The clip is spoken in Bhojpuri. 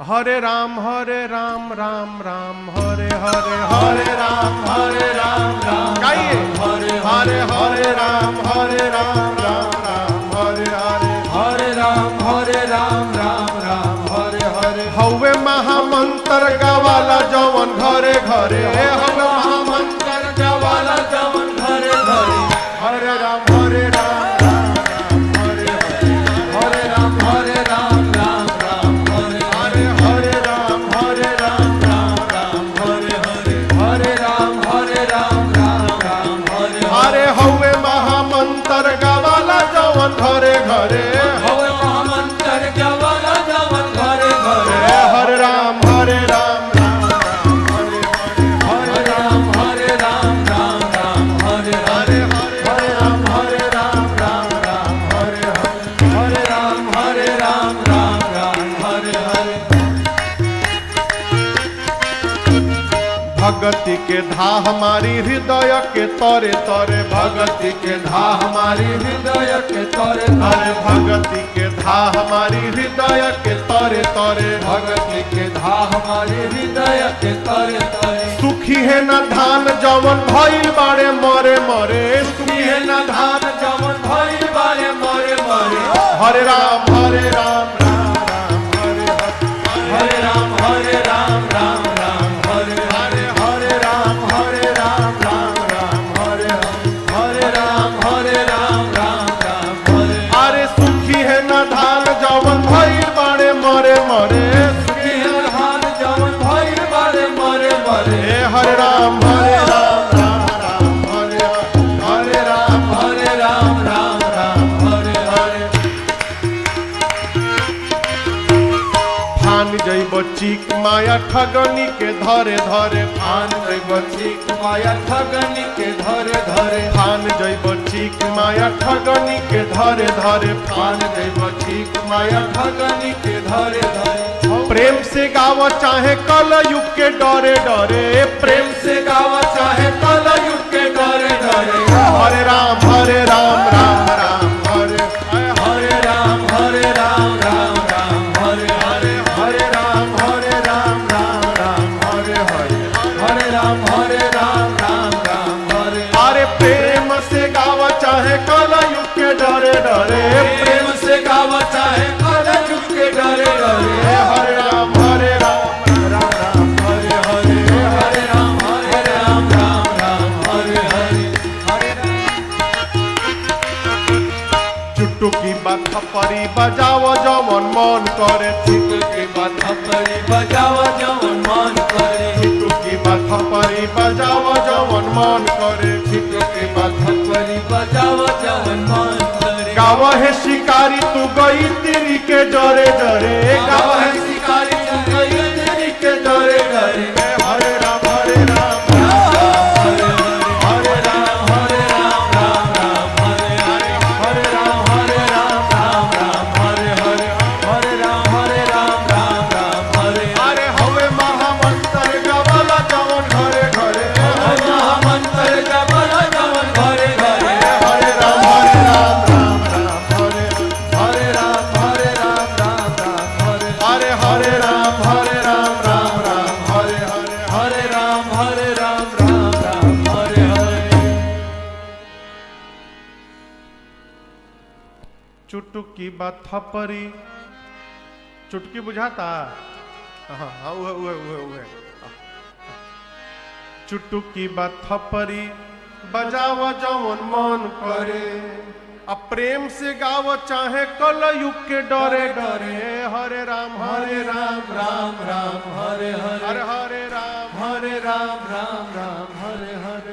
हरे राम राम राम हरे हरे हरे राम राम गाइए हरे हरे हरे राम राम राम हरे हरे हरे राम राम हरे हरे हवे महामंत्र गवाला जवन घरे घरे हवे महामंत्र गवाला जवन घरे घरे हरे राम राम हरे हरे हरे राम राम हरे हरे हरे राम राम हरे हरे हरे राम राम हरे अरे हवे महामंत्र गवाला जवन घरे घरे हवे महामंत्र गवाला जवन घरे घरे हरे राम हरे हरे राम हरे हरे हरे राम हरे राम हरे हरे भगति के धा हमारी हृदय के तरे तरे भगति के धा हमारी हृदय के तरे अरे तरे भगति के धा हमारी हृदय के तरे तरे भगति के धा हमारी हृदय के तरे तरे सुखी है न धान जवन भइल बाड़े मरे मरे सुखी है न धान जवन भइल बारे मरे मरे हरे राम हरे हरे राम हरे हरे हरे राम हरे राम हरे अरे सुखी है न धान जवन भइल बाड़े मरे मरे सुखी है धान जवन भइल बारे मरे मरे हरे राम हरे हरे राम हरे हरे फान जइब चीक माया ठगनी के धरे धरे आन जैब चीक माया ठगनी के धरे धरे फान जइब चीक माया ठगनी के धरे धरे आन जैब चीक माया ठगनी के धरे धरे प्रेम से गाव चाहे कल युग के डरे डरे प्रेम से गावा चाहे कल युग के डरे डरे हरे राम हरे हरे राम हरे हरे राम हरे हरे हरे राम हरे राम हरे अरे प्रेम से गाव चाहे कल युग के डरे डरे प्रेम से गावा चाहे कल युग के डरे डरे हरे राम हरे हरे हरे राम हरे हरे चुटुकी बात परी बजाव जमन मन करे के बात परी बजावा जवन मन करे चुटुकी बात परी बजाव जमन मन करे के बात परी बजावा जवन मन करे गाव है शिकारी तू गई तिरी के डरे डरे गाव गावा है है शिकारी चुनई तेरी के डरे डरे हरे राम हरे हरे हरे राम हरे हरे राम हरे राम हरे अरे हवे महामंत्र गवाला जवन घरे घरे महामंत्र जबल जवन घरे घरे हरे राम हरे राम हरे अरे हरे राम हरे हरे राम हरे हरे चुटुकी बात थपरी चुटकी बुझाता हाँ उहे चुटुकी बात थपरी बजाव जवन मन करे अब प्रेम से गाव चाहे कल युग के डरे डरे हरे राम